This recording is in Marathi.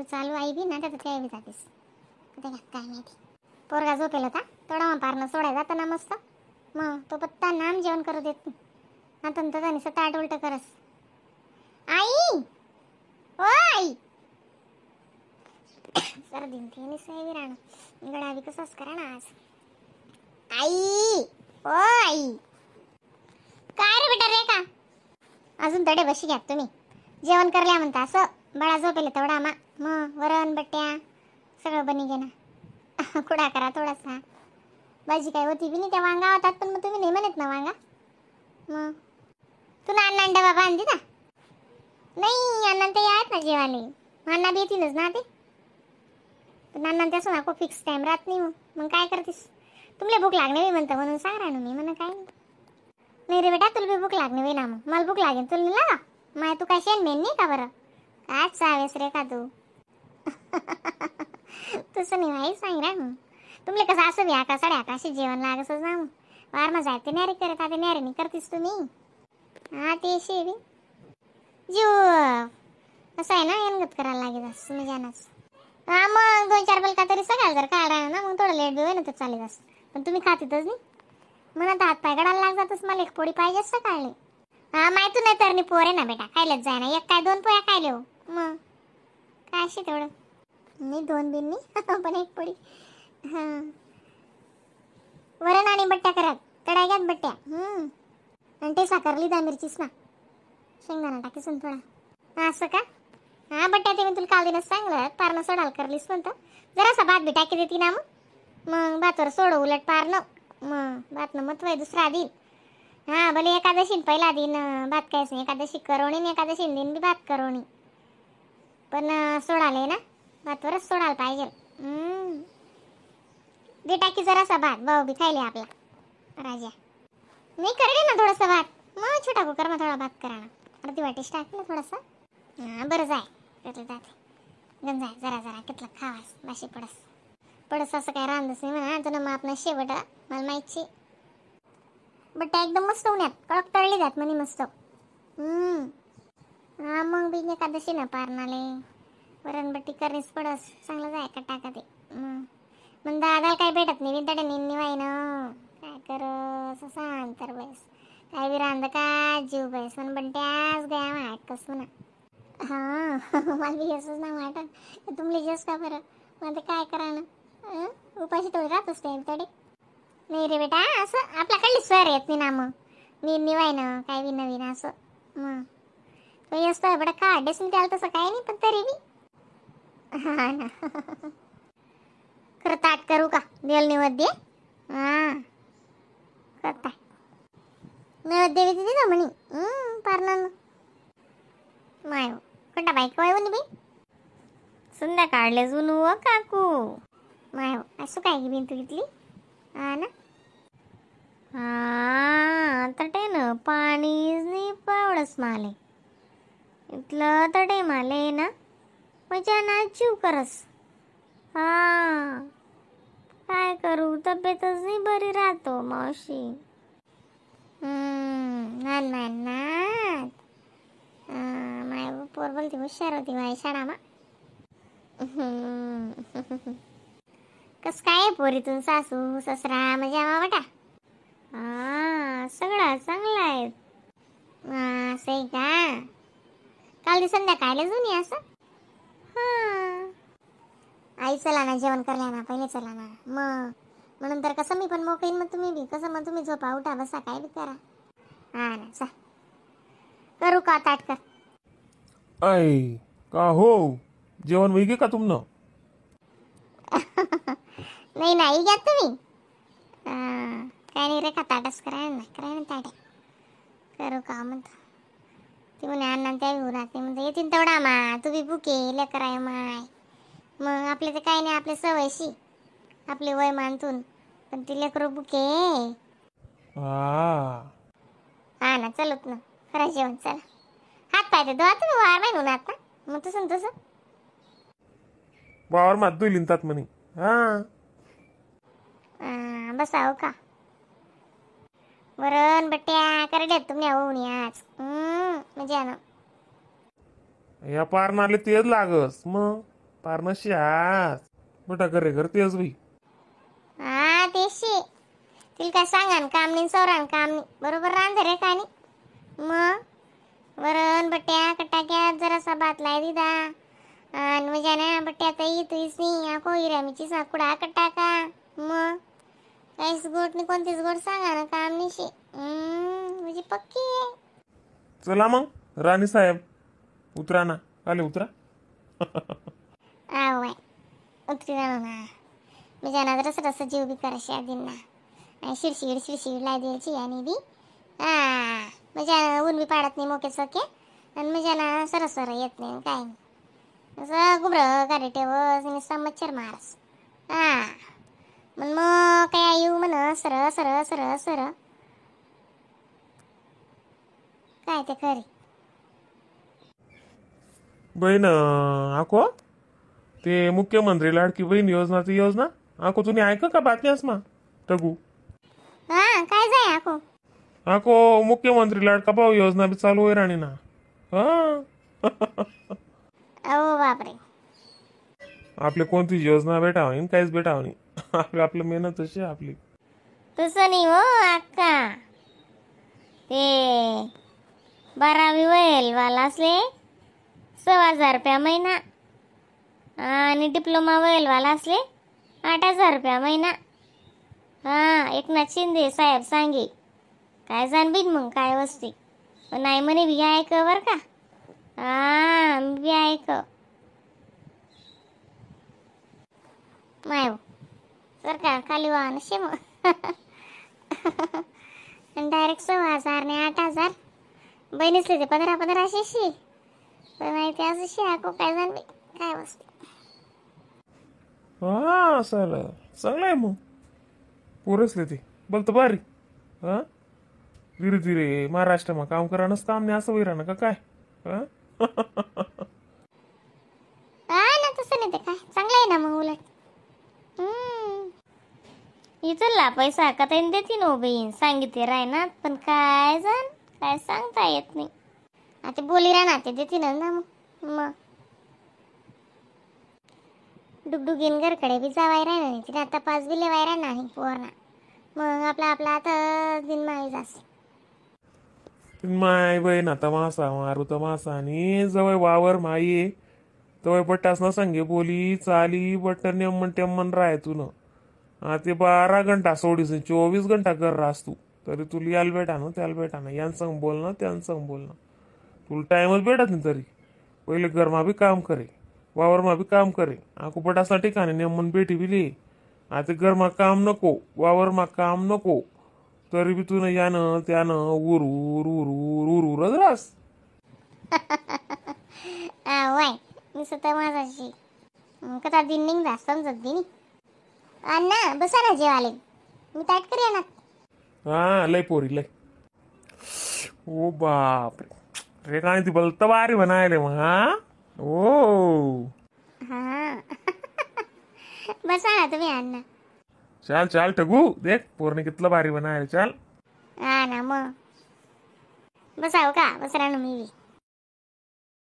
चालू चालू आई बी ना त्यात काय बी जातेस काय माहिती. पोरगा झोपेल होता थोडा पारणं सोडाय जातं ना मस्त. मग तो पत्ता नाम जेवण करू देत नाही. आता तर त्याने ताट उलट करस. आई ओ आई सर्दी थी सही राहणं गडावी कसंच करा ना आज. आई ओ आई काय रे बेटा रे का अजून तडे बशी घ्या तुम्ही. जेवण करल्या म्हणता असं बाळा झोपेल तेवढा मा मग वरण बट्ट्या सगळं बनी गे ना. कुडा करा थोडासा. भाजी काय होती बी नाही त्या वांगा होतात पण मग तुम्ही नाही म्हणत ना वांगा. मग तुला अण्णा डबा बांधली ना. नाही अण्णा ते आहेत ना जेवाले. अण्णा बी येतीलच ना ते. पण अण्णा त्यासून आपण फिक्स टाइम राहत नाही. मग काय करतीस. तुमले भूक लागणे मी म्हणतं म्हणून सांग राहणं मी म्हणा काय नाही रे बेटा तुला बी भूक लागणे वेळा मग मला भूक लागेल तुला नाही लागा. माय तू काय शेण मेन नाही का बरं काय चावेस रे का तू. तसं नाही माहीत सांग रा मग तुमले कसं असं बी आका साडे आकाशी जेवण लागसच ना. वार मग जायते न्यारी करत आता न्यारी नाही करतीस तुम्ही. हा ते शेवी जीव असं आहे ना येणगत करायला लागेल तुम्ही जाणारच. हा मग 2-4 बलका तरी सकाळ जर काढा ना मग थोडं लेट बी होईल ना तर चालेल असं. पण तुम्ही खातीतच नाही म्हणत हात पाय गडायला लागतातच. मला एक पोळी पाहिजेच सकाळी. हा माहिती नाही तर पोर आहे ना बेटा खायलाच जाय ना. एक काय 2 पोळ्या खायले हो मग काय अशी तेवढं नाही 2 बिन नाही पण एक पोळी. हा वरण आणि बट्ट्या करत तडा घ्यात बट्ट्या. आणि ते साखर लिदा मिरचीच ना शेंगदाणा टाकीसून थोडा असं का. हा बट्ट्या ते मी तुला काल दिनच सांगलं पारणं सोडायला करलीस म्हणतं जरासा भात बी टाकी देते ना मग भातवर सोड उलट पारणं मग भातनं मत वय दुसरा दिन. हा भले एकादशी पहिला दिन भात कायच नाही. एकादशी करोणी एकादशी दिन बी भात करोणी पण सोडाले ना भातवरच सोडायला पाहिजे. दे टाकी जरासा भात भाऊ बी खायले आपला राजा. नाही करडे ना थोडासा भात मग छोटा कुकर मग थोडा भात करा ना. अर्धी वाटीच टाकलं थोडासा. हा बरं जाय त्यातलं जाते गण जाय जरा जरा कितलं खावास बाशी पडस असं काय रांधच नाही म्हणा. तुला मग आपला शेवट मला माहिती बट्ट्या एकदम मस्त उन्यात कडक तळली जात म्हणे मस्त. हा मग बी एकादशी ना पारणाले वरणबट्टी करणीच पडस चांगलं जाय का टाका ते. मग दादाला काही भेटत नाही विंतडे निवाय ना काय कर सांग तर बैस काय बी रांध का जीव बैस पण बंट्याच गया माहीत कस म्हणा. हा मला बी असंच ना वाटत तुमले जस का बरं मग ते काय करा ना उपाशी थोडी राहतच तडे. नाही रे बेटा असं आपल्याकडली स्वर येत नाही ना मग मी निवाय ना काय बी नवीन असं मग काही असतं बडा का अड्डेस मी त्याला तसं काही नाही पण तरी बी हा ना. खरं ताट करू का देल नैवेद्य. हा करता नैवेद्य देते ना म्हणे पारणानं माय कंटा बाईक वाय बी संध्याकाळले जुनू व काकू माय असं काय बिन तू घेतली हा ना. हा तटे ना पाणीच नाही पावडस माले इथलं तटे माले ना मजा ना जीव करस. हा काय करू तब्येतच नाही बरी राहतो मावशी. माय पोर बोलती हुशार होती माझी शाळा मा. कस काय पोरीतून सासू ससरा मजा मा बेटा. हा सगळं चांगलं आहे. असं का काल संध्याकाळला जुनी असं. हा आई चला ना जेवण करल्या ना पहिले चला ना मग म्हणून तर कसं मी पण मोकळीन मग तुम्ही बी कसं मग तुम्ही झोपा उठा बसा काय बी करा. हा ना चा करू का ताट कर. ऐ का हो जेवण वैगे का तुमनं. नाही नाही घ्या तुम्ही काय नाही रे का ताटच कराय ना ताट करू का म्हणता ती म्हणे अण्णा त्या राहते म्हणते येतील तेवढा मा तू बी भुके लेकर आहे माय. मग आपले तर काही नाही आपले सवयशी आपले वय मानतून पण ती लेकरू भुके. हा ना चलत ना खरं जेवण चला हात पाय धुवा तुम्ही वार नाही उन्हात ना मग तसं वावर मात लिहितात म्हणे. हा बसाव का वरण बट्ट्या करड्यात तुम्ही होऊन आज म्हणजे ना या पारणाले तेच लागस मग पार नशाच बेटा करे करतेस बाई. हा तेशी तिला काय सांगा ना काम नाही सवरान काम नाही बरोबर रांधे रे काय नाही मग वरण बट्ट्या कटाक्यात जरासा भात लाय दिदा आणि म्हणजे ना बट्ट्या ताई तुईसनी आको हिरामीची साकुडा कटाका मग काहीच गोट नाही कोणतीच गोट सांगा ना काम निशी म्हणजे पक्की आहे. चला मग राणी साहेब उतरा ना. आले उतरा. आव बाय उतरी जाणं ना म्हणजे ना जरासं रसं जीव बी करायची आधींना आणि शिडशिड लाई द्यायची आणि बी म्हणजे ऊन बी पाडत नाही मोके सोके आणि म्हणजे ना सरसर येत नाही काय नाही असं गुबरं गाडी ठेवस नुसता मच्छर मारस मग काय येऊ म्हण सर सर सर सर काय ते खरी बहीण आको ते मुख्यमंत्री लाडकी बहीण योजना ती योजना आको तुम्ही ऐक का बातम्यास मा टगू. काय जाय आको आको मुख्यमंत्री लाडका भाऊ योजना बी चालू आहे राणी ना. अहो बापरे आपले कोणतीच योजना भेटावं नाही काहीच भेटावं नाही. आपलं मेहनत अशी आहे आपली. तसं नाही हो अक्का ते 12वी वयल वाला असले 6,000 रुपया महिना आणि डिप्लोमा वयल वाला असले 8,000 रुपया महिना. एकनाथ शिंदे साहेब सांगे काय जाणबीन मग काय वस्ती पण नाही म्हणे बी ऐक बर का. बी ऐक माय सरकार खाली वाहन शे मग डायरेक्ट 6,000 ने 8,000 बहिणीसले ते 15,000 पण माहिती असं शिको काय जाणबी काय वस्ती. चांगलं आहे मग पोरसले ते बोलतो बारी. धीरे धीरे महाराष्ट्राમાં काम करानंच काम नाही असं वैरानं का काय. ना तसं नाही ते काय चांगलं आहे ना मग उलट इथला पैसा का त्यांनी देते नो बहीण सांगितले राय ना पण काय जाण काय सांगता येत नाही आता बोली राहणार ते देते ना मग डुगडुगीन घरकडे बी जावाय राहणार नाही तिने आता 5 बी लेवाय राहणार नाही पोरना मग आपला आता दिन माळी जास माय बहीण आता मासा मारू तर मासा आणि जवळ वावर माई तवय बट्टास ना सांगे बोली चाली बट्ट नेमन टेमन राय तू न ते 12 घंटा सोडीस 24 घंटा कर रास तू तरी तुला याल भेटा ना त्याला भेटा ना यान संग बोलणं त्यान संग बोलणं तुला टाइमच भेटत नाही तरी पहिले घरमा बी काम करे वावरमा बी काम करे आखू पटासना ठिकाणी नेमन बेटी बिली आता घरमा काम नको वावरमा काम नको तरी बी तू यानं त्यानं उरच रास. वाय मी स्वतः माझाशी कथा दिन निघ समजत दिनी अण्णा बसा ना जेवाले मी ताट करे ना. लय पोरी लय ओ बाप रे काय ती बोलत बारी बनायले मग ओ बसा ना तुम्ही अण्णा. चाल चाल टगू देख पोरने कितलं भारी बनायले चाल. ना मग बसाव का बसरा ना मी